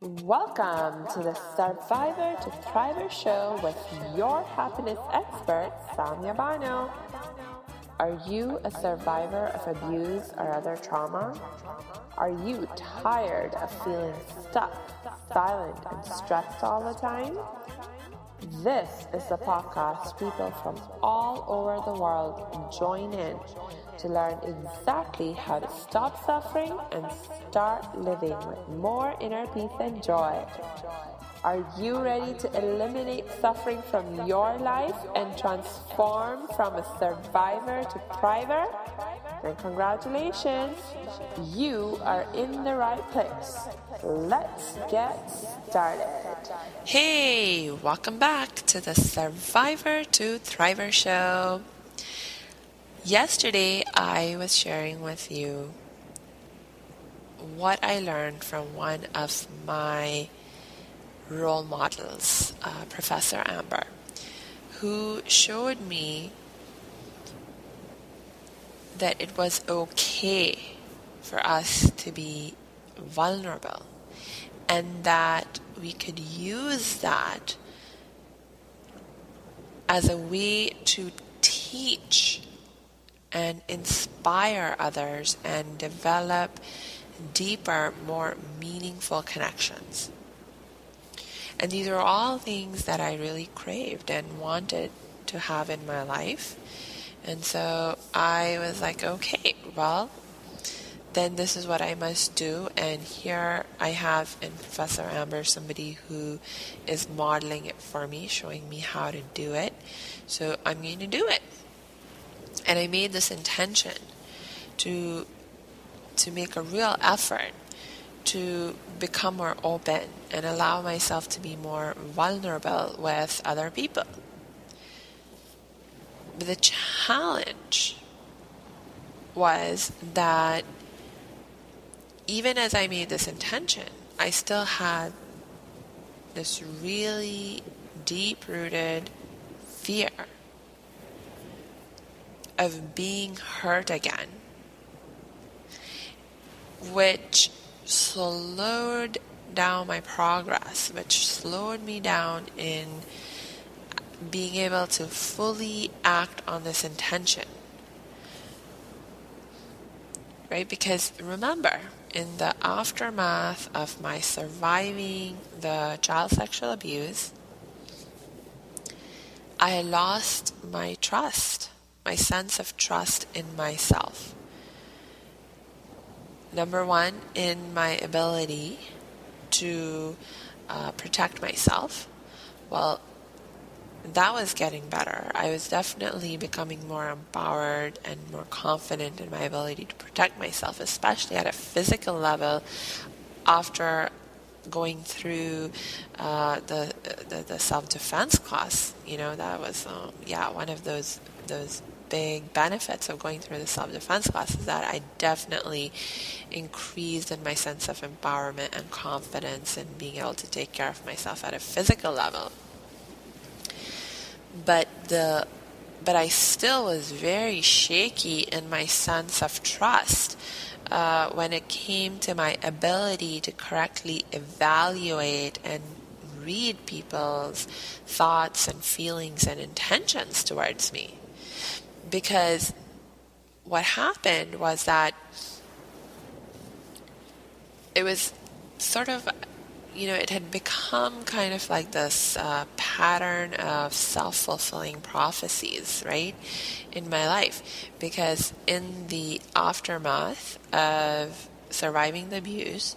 Welcome to the Survivor to Thriver show with your happiness expert, Samia Bano. Are you a survivor of abuse or other trauma? Are you tired of feeling stuck, silent, and stressed all the time? This is the podcast people from all over the world join in to learn exactly how to stop suffering and start living with more inner peace and joy. Are you ready to eliminate suffering from your life and transform from a survivor to thriver? Then congratulations, you are in the right place. Let's get started. Hey, welcome back to the Survivor to Thriver show. Yesterday, I was sharing with you what I learned from one of my role models, Professor Amber, who showed me that it was okay for us to be vulnerable and that we could use that as a way to teach and inspire others and develop deeper, more meaningful connections. And these are all things that I really craved and wanted to have in my life. And so I was like, okay, well, then this is what I must do. And here I have in Professor Amber somebody who is modeling it for me, showing me how to do it. So I'm going to do it. And I made this intention to make a real effort to become more open and allow myself to be more vulnerable with other people. But the challenge was that even as I made this intention, I still had this really deep-rooted fear of being hurt again, which slowed down my progress, which slowed me down in being able to fully act on this intention. Right? Because remember, in the aftermath of my surviving the child sexual abuse, I lost my trust, my sense of trust in myself. Number one, in my ability to protect myself. Well, that was getting better. I was definitely becoming more empowered and more confident in my ability to protect myself, especially at a physical level after going through the self-defense class. You know, that was one of those big benefits of going through the self-defense class is that I definitely increased in my sense of empowerment and confidence in being able to take care of myself at a physical level. But I still was very shaky in my sense of trust when it came to my ability to correctly evaluate and read people's thoughts and feelings and intentions towards me. Because what happened was that it was sort of, it had become kind of like this pattern of self-fulfilling prophecies, right, in my life. Because in the aftermath of surviving the abuse,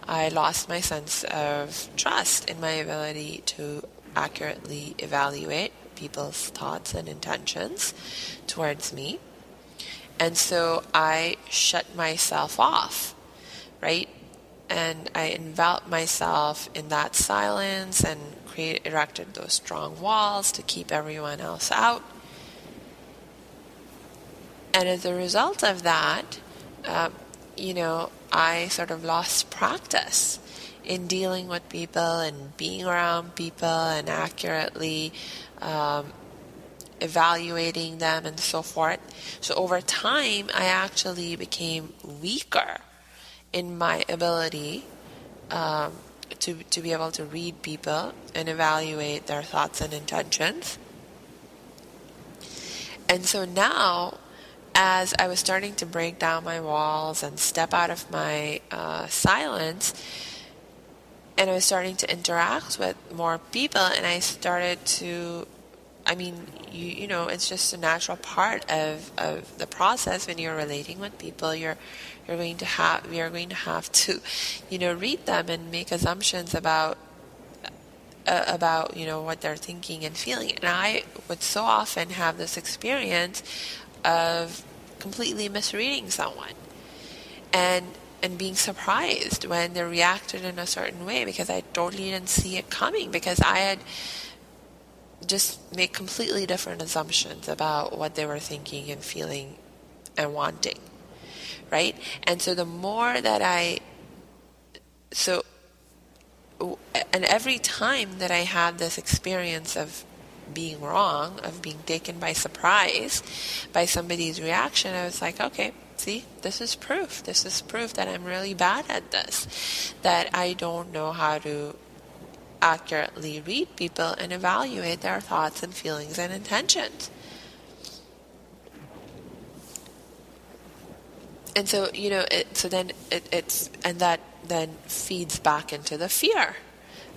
I lost my sense of trust in my ability to accurately evaluate people's thoughts and intentions towards me. And so I shut myself off, right? And I enveloped myself in that silence and erected those strong walls to keep everyone else out. And as a result of that, I sort of lost practice in dealing with people and being around people and accurately evaluating them and so forth. So over time, I actually became weaker in my ability to be able to read people and evaluate their thoughts and intentions. And so now, as I was starting to break down my walls and step out of my silence, and I was starting to interact with more people, and I started to, you know, it's just a natural part of the process when you're relating with people. We are going to have to, you know, read them and make assumptions about you know, what they're thinking and feeling. And I would so often have this experience of completely misreading someone and being surprised when they reacted in a certain way, because I totally didn't see it coming, because I had just made completely different assumptions about what they were thinking and feeling and wanting, right? And so the more that and every time that I had this experience of being wrong, of being taken by surprise by somebody's reaction, I was like, okay, see, this is proof. This is proof that I'm really bad at this, that I don't know how to accurately read people and evaluate their thoughts and feelings and intentions. And so, you know, that then feeds back into the fear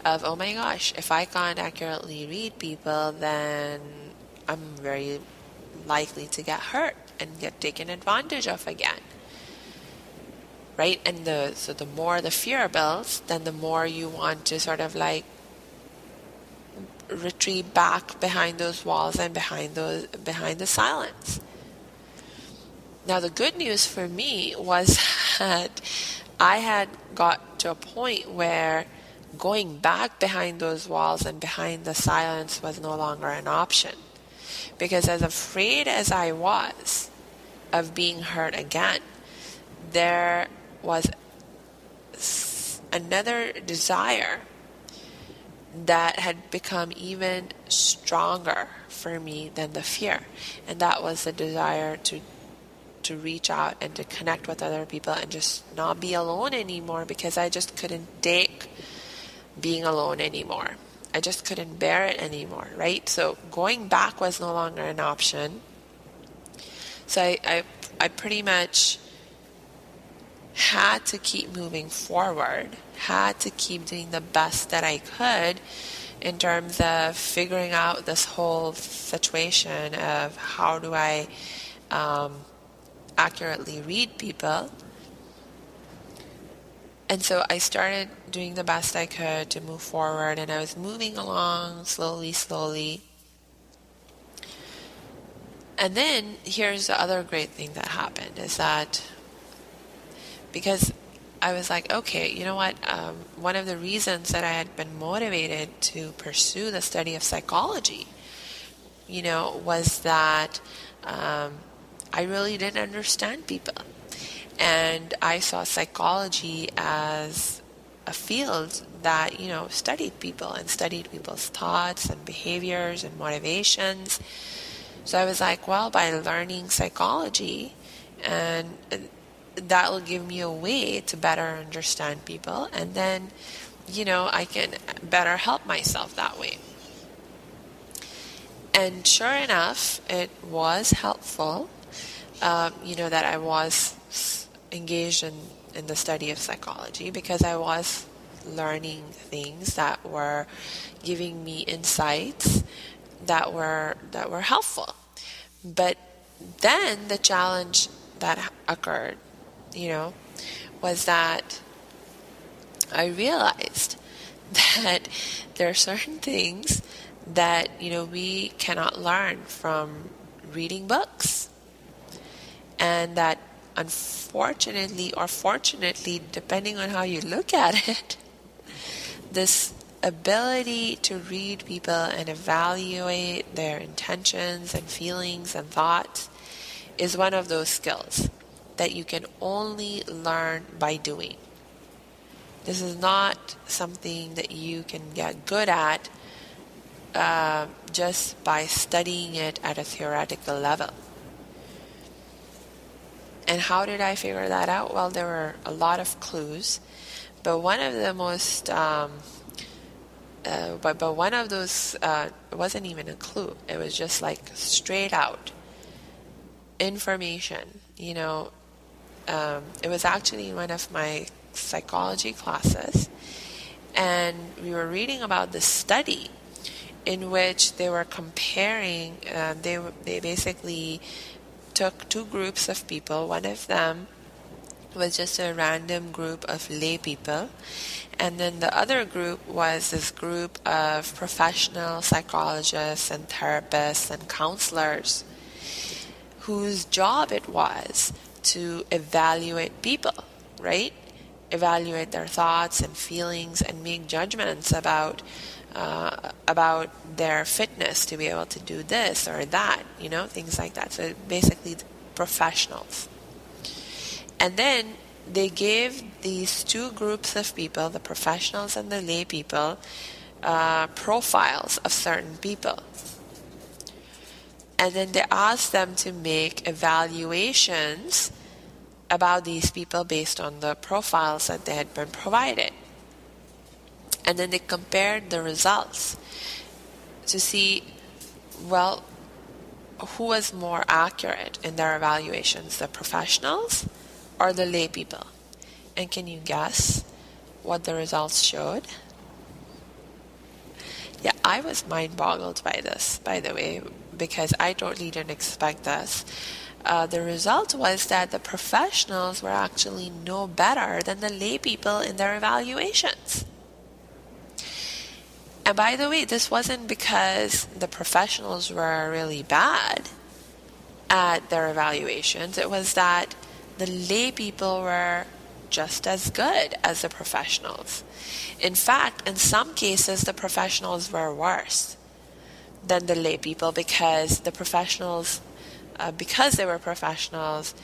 of, oh my gosh, if I can't accurately read people, then I'm very likely to get hurt and get taken advantage of again, right? And so the more the fear builds, then the more you want to sort of like retreat back behind those walls and behind the silence. Now, the good news for me was that I had got to a point where going back behind those walls and behind the silence was no longer an option. Because as afraid as I was of being hurt again, there was another desire that had become even stronger for me than the fear. And that was the desire to reach out and to connect with other people and just not be alone anymore, because I just couldn't take being alone anymore. I just couldn't bear it anymore, right? So going back was no longer an option. So I pretty much had to keep moving forward, had to keep doing the best that I could in terms of figuring out this whole situation of how do I accurately read people. And so I started doing the best I could to move forward, and I was moving along slowly. And then here's the other great thing that happened, is that because I was like, okay, you know what, one of the reasons that I had been motivated to pursue the study of psychology, you know, was that I really didn't understand people. And I saw psychology as a field that, you know, studied people and studied people's thoughts and behaviors and motivations. So I was like, well, by learning psychology, and that will give me a way to better understand people, and then, you know, I can better help myself that way. And sure enough, it was helpful, you know, that I was engaged in the study of psychology, because I was learning things that were giving me insights that were helpful. But then the challenge that occurred, you know, was that I realized that there are certain things that, you know, we cannot learn from reading books, and that unfortunately or fortunately, depending on how you look at it, this ability to read people and evaluate their intentions and feelings and thoughts is one of those skills that you can only learn by doing. This is not something that you can get good at just by studying it at a theoretical level. And how did I figure that out? Well, there were a lot of clues, But one of the most, but one of those wasn't even a clue. It was just like straight out information. It was actually in one of my psychology classes, and we were reading about this study in which they were comparing. They basically took two groups of people. One of them was just a random group of lay people, and then the other group was this group of professional psychologists and therapists and counselors whose job it was to evaluate people, right? Evaluate their thoughts and feelings and make judgments about their fitness to be able to do this or that, things like that. So basically professionals. And then they gave these two groups of people, the professionals and the lay people, profiles of certain people. And then they asked them to make evaluations about these people based on the profiles that they had been provided. And then they compared the results to see, well, who was more accurate in their evaluations, the professionals or the lay people? And can you guess what the results showed? Yeah, I was mind-boggled by this, by the way, because I totally didn't expect this. The result was that the professionals were actually no better than the lay people in their evaluations. And by the way, this wasn't because the professionals were really bad at their evaluations. It was that the lay people were just as good as the professionals. In fact, in some cases, the professionals were worse than the lay people because the professionals, because they were professionals,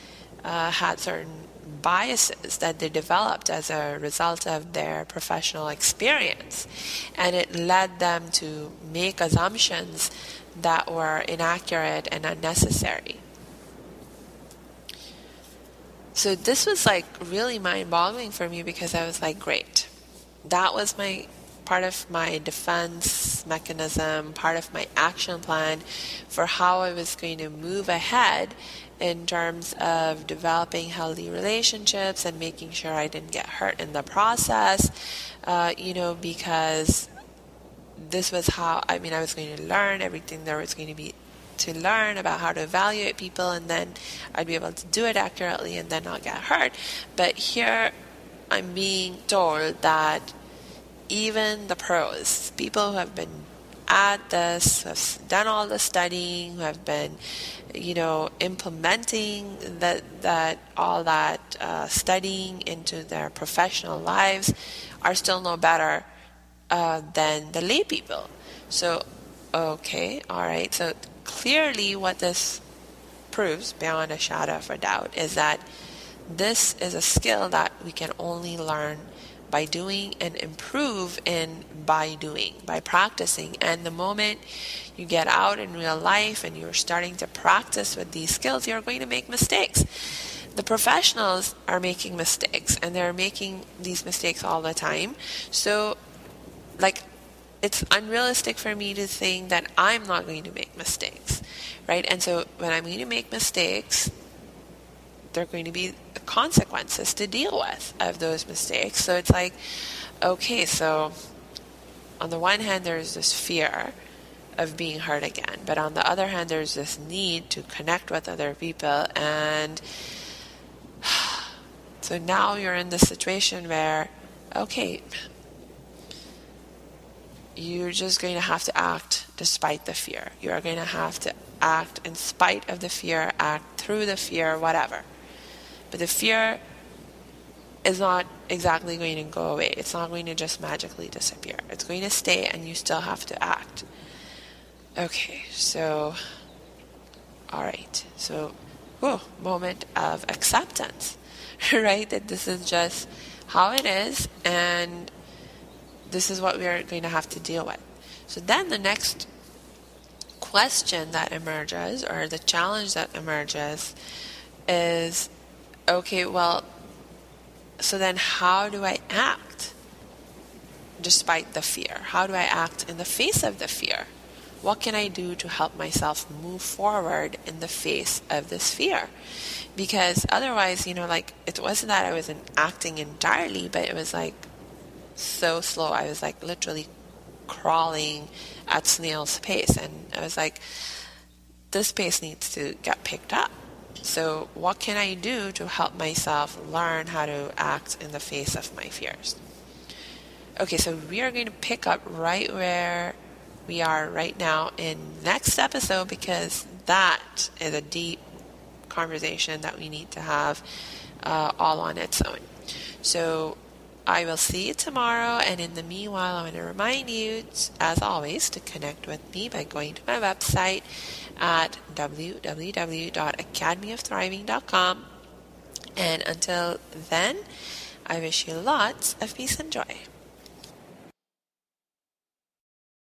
had certain biases that they developed as a result of their professional experience, and it led them to make assumptions that were inaccurate and unnecessary. So this was like really mind-boggling for me, because I was like, great, that was my part of my defense mechanism, part of my action plan for how I was going to move ahead in terms of developing healthy relationships and making sure I didn't get hurt in the process, because this was how, I was going to learn everything there was going to be to learn about how to evaluate people, and then I'd be able to do it accurately and then not get hurt. But here I'm being told that even the pros, people who have been at this, who have done all the studying, who have been, implementing all that studying into their professional lives, are still no better than the lay people. So, okay, all right. So clearly what this proves, beyond a shadow of a doubt, is that this is a skill that we can only learn by doing and improve in by doing, by practicing. And the moment you get out in real life and you're starting to practice with these skills, you're going to make mistakes. The professionals are making mistakes, and they're making these mistakes all the time. So, it's unrealistic for me to think that I'm not going to make mistakes, right? And so when I'm going to make mistakes, there are going to be consequences to deal with of those mistakes. So it's like, okay, so on the one hand, there's this fear of being hurt again, but on the other hand, there's this need to connect with other people. And so now you're in this situation where, okay, you're just going to have to act despite the fear. You are going to have to act in spite of the fear, act through the fear, whatever. But the fear is not exactly going to go away. It's not going to just magically disappear. It's going to stay, and you still have to act. Okay, so, all right. So, moment of acceptance, right? That this is just how it is, and this is what we're going to have to deal with. So then the next question that emerges, or the challenge that emerges, is, okay, well, so then how do I act? despite the fear? How do I act in the face of the fear? What can I do to help myself move forward in the face of this fear? Because otherwise, like, it wasn't that I wasn't acting entirely, but it was like so slow. I was like literally crawling at snail's pace, and I was like, this pace needs to get picked up. So what can I do to help myself learn how to act in the face of my fears? Okay, so we are going to pick up right where we are right now in next episode, because that is a deep conversation that we need to have all on its own. So I will see you tomorrow, and in the meanwhile, I want to remind you, as always, to connect with me by going to my website at www.academyofthriving.com. And until then, I wish you lots of peace and joy.